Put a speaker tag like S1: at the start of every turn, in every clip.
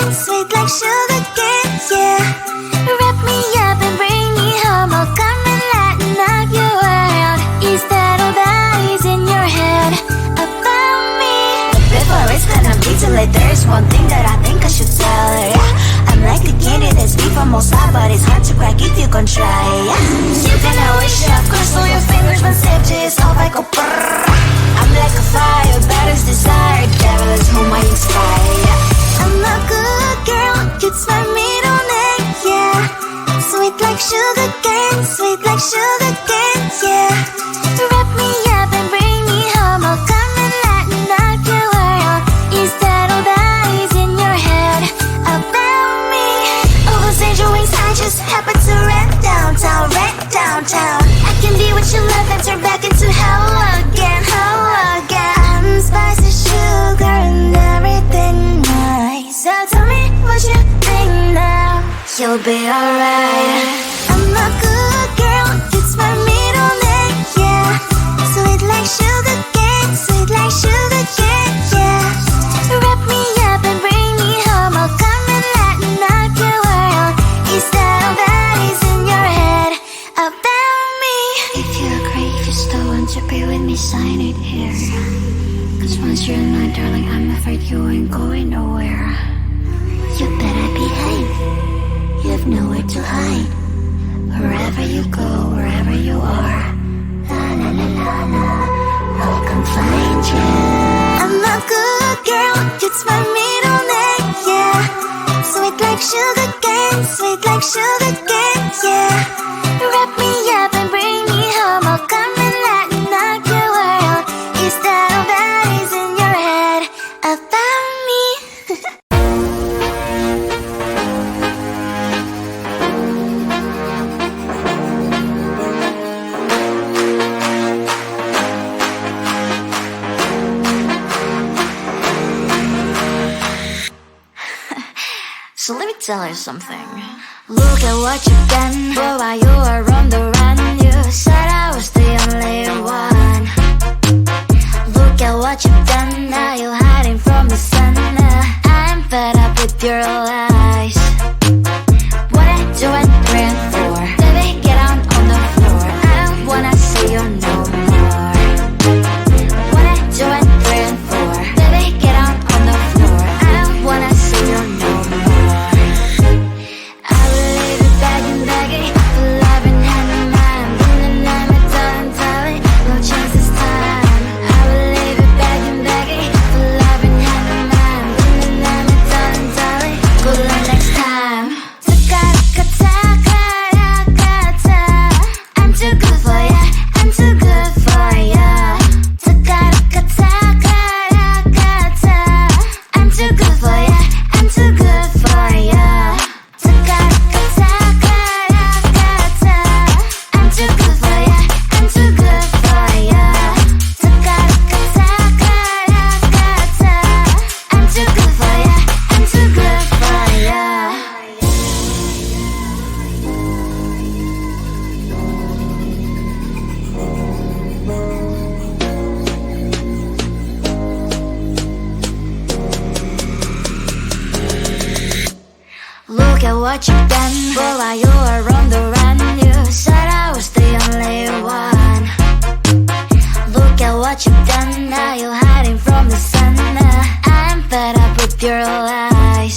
S1: cane, sweet like sugar cane, yeah. Wrap me up and bring me home, I'll come and lighten up your world. Is that all that is in your head about me? Before it's gonna be too late, there is one thing that I think I should tell her, yeah. I'm like a candy that's deep from most high, but it's hard to crack if you can try, yeah. You can always shove, cross all your fingers when safety is off, I go brrrr. I'm like a fire, baddest desire, devil is whom I inspire, yeah. I'm a good girl, it's my middle name, yeah. Sweet like sugar cane, sweet like sugar cane, yeah. Wrap me up and bring me home, I'll come and lighten up your world. Is that all that is in your head about me? Overstage your wings, I just happen to rent downtown, I can be what you love and turn back into hell again, I'm spicy sugar and everything nice. So tell me what you think now, you'll be alright. I'm a good girl, it's my middle name, yeah. Sweet like sugar cane, sweet like sugar cane, yeah. Wrap me up and bring me home, I'll come and lighten up your world. Is that all that is in your head about me? If you agree, if you still want to be with me, sign it here. Cause once you're not, darling, I'm afraid you ain't going nowhere. You better behave, you have nowhere to hide. Wherever you go, wherever you are, la la la la la, I'll come find you. I'm a good girl, it's my middle name, yeah. Sweet like sugar cane, sweet like sugar cane, yeah. Wrap me up and bring me home, I'll come and lighten up your world. Is that all that is in your head about me? So let me tell you something. Look at what you've done, boy, while you were on the run. You said I was the only one. Look at what you've done, now you're hiding from the sun. I'm fed up with your lies. What I do at 3 and 4, baby, get on the floor. I don't wanna see you no more. What I do at 3 and 4, baby, get on the floor. I don't wanna see you no more. I will leave you begging for love and hand in mind. And I'm a darling, no chance this time. I will leave you begging for love and hand in mind. And I'm a darling, good luck next time. Taka-taka-taka-taka. I'm too good for ya, I'm too good for ya. Taka-taka-taka-taka. I'm too good for ya, I'm too good for ya. Taka-taka-taka-taka. I'm too good for ya, I'm too good for ya. Taka-taka-taka-taka. I'm too good for ya, I'm too good for ya. Look at what you've done, boy, while you were on the run. You said I was the only one. Look at what you've done, now you're hiding from the sun. I'm fed up with your lies.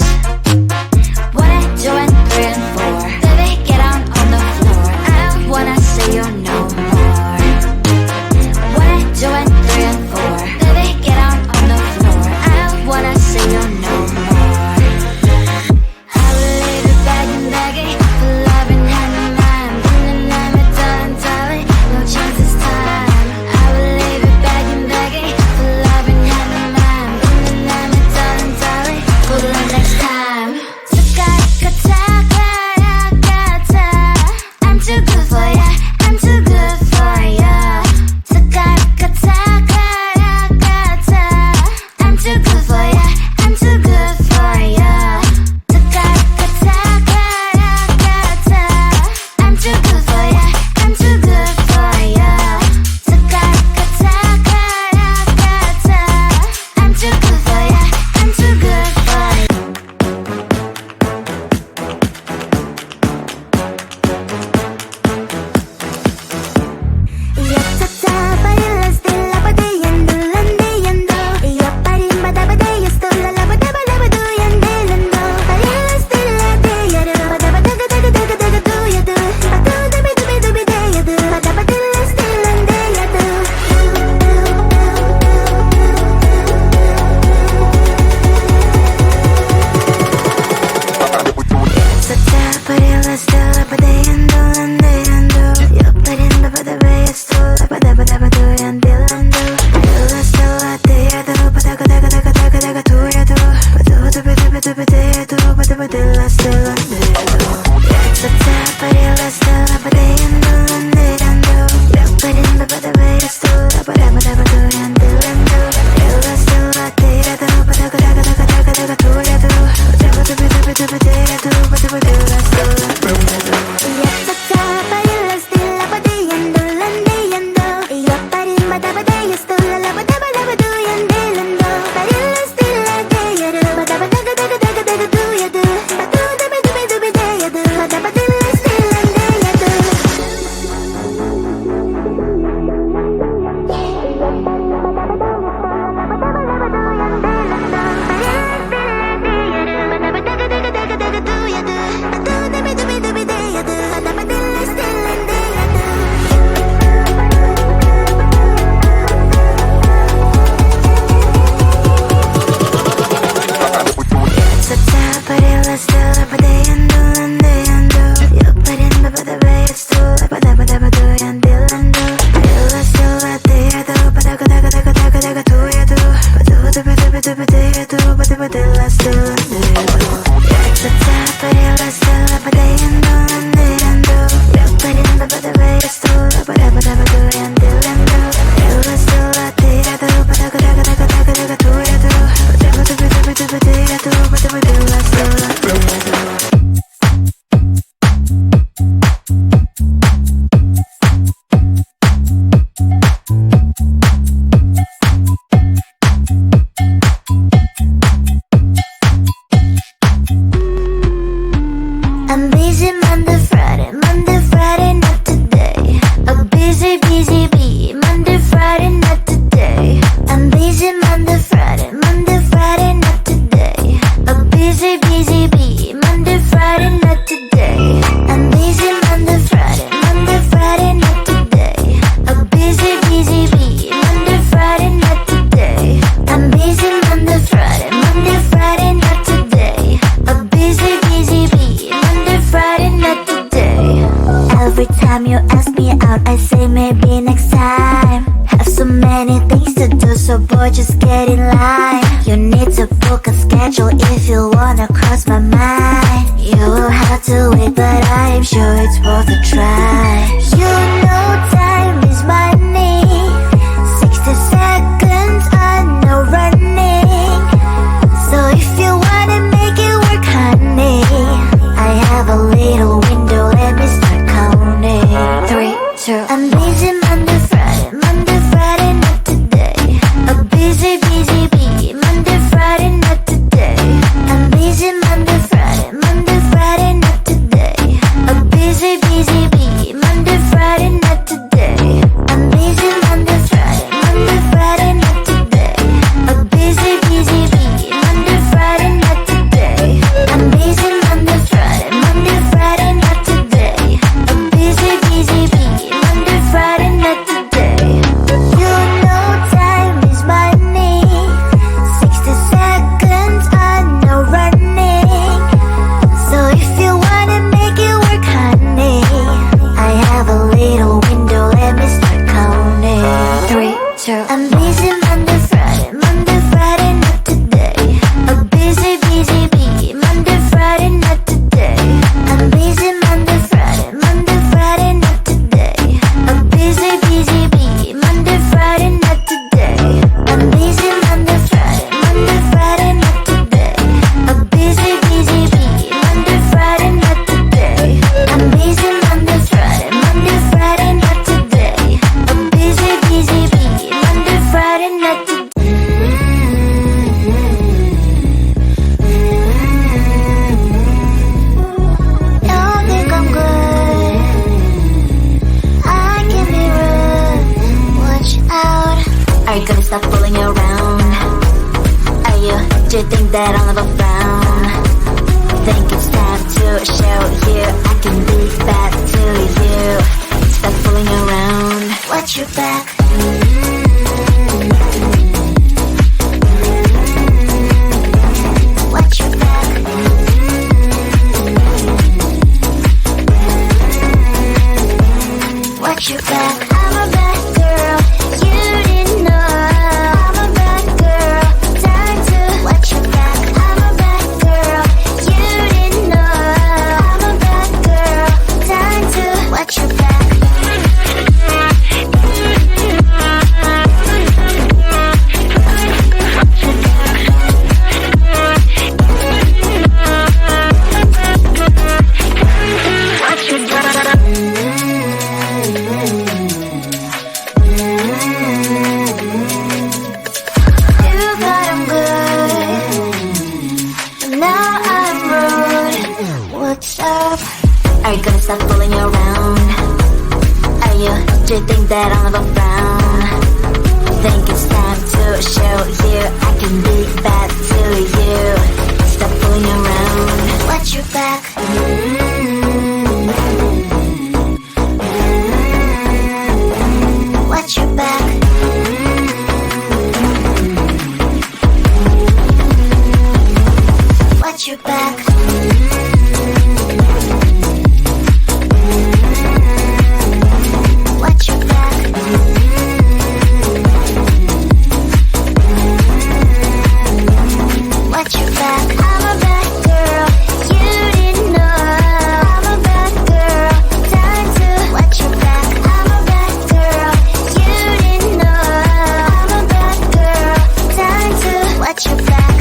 S1: What I do at 3 and 4, baby, get on the floor. I don't wanna see you no more. What I do at 3 and 4, baby, get on the floor. I don't wanna see you no more. I will leave you begging for love and hand in mind. And I'm a darling, no chance this time. I will leave you begging for love and hand in mind. And I'm a darling, I'm busy Monday, Friday, not today. A busy, busy bee, Monday, Friday, not today. I'm busy Monday, Friday, not today. A busy, busy bee, Monday, Friday, not today. I'm busy Monday, Friday, not today. A busy, busy bee, Monday, Friday, not today. I'm busy Monday, Friday, not today. A busy, busy bee, Monday, Friday, not today. Every time you ask me out, I say maybe next time. Have so many things to do, so boy, just get in line. You need to book a schedule if you wanna cross my mind. You will have to wait, but I am sure it's worth a try. You know time is money. 60 seconds on no running. So if you wanna make it work, honey, I have a little window, let me start counting. 3, 2, I'm busy Monday, Friday, not today. A busy, busy bee, Monday, Friday, not today. I'm busy Monday, Friday, not today. A busy, busy bee, Monday, Friday, not today. I'm busy Monday, Friday, not today. A busy, busy bee, Monday, Friday, not today. I'm busy Monday, Friday, not today. A busy, busy bee, Monday, Friday, not today. You know time is money. 60 seconds on no running. So if you wanna make it work, honey, I have a little window, let me start counting. 3, 2, I'm busy Monday, Friday, not today. A busy, busy bee, Monday, Friday, not today. I'm busy Monday, Friday, not today. A busy, busy bee, Monday, Friday, not today. I'm busy Monday, Friday, not today. A busy, busy bee, Monday, Friday, not today. I'm busy Monday, Friday, not today. A busy, busy bee, Monday, Friday, not today. Don't think I'm good. I can be rude. Watch out. Are you gonna stop fooling around? Are you? Do you think that I'll never frown? Think it's time to show you I can be bad to you. Stop fooling around. Watch your back. Watch your back. Watch your back. I'm a bad girl. You didn't know. I'm a bad girl. Time to watch your back. I'm a bad girl. You didn't know. I'm a bad girl. Time to watch your back. You thought I'm good. Now I'm rude. What's up? Are you gonna stop fooling around? Are you? Do you think that I'll never frown? Think it's time to show you I can be bad to you. Stop fooling around. Watch your back. Watch your back. Watch your back. Watch your back. Watch your back. I'm a bad girl. You didn't know. I'm a bad girl. Time to watch your back. I'm a bad girl. You didn't know. I'm a bad girl. Time to watch your back.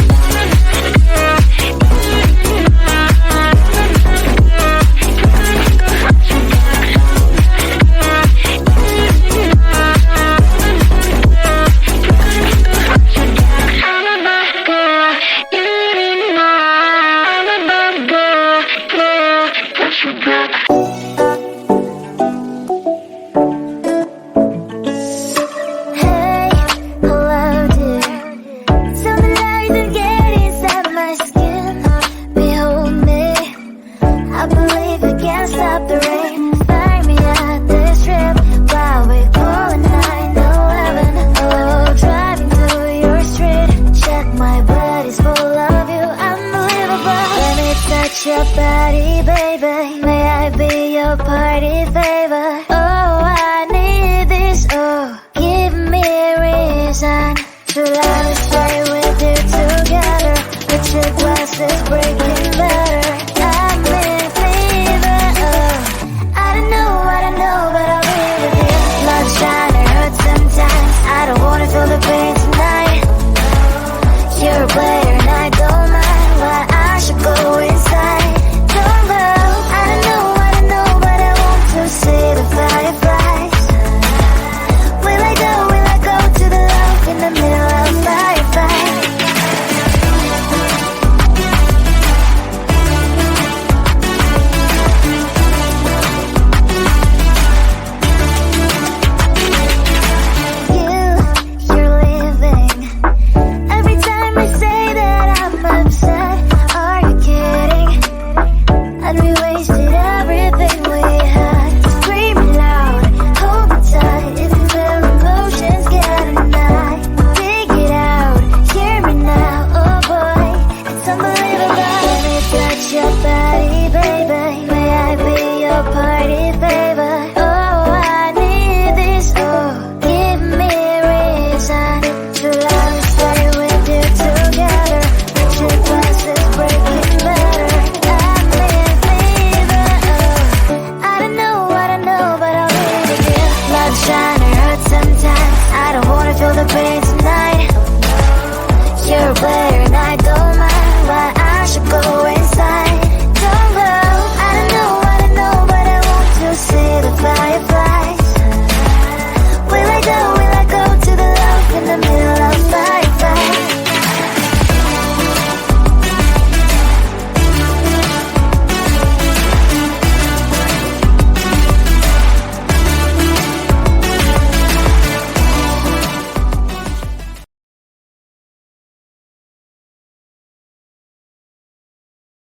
S1: gonna stop the rain. Find me at this trip while we calling 911. Oh, driving through your street. Check my body's full of you, unbelievable. Let me touch your body, baby. May I be your party favor?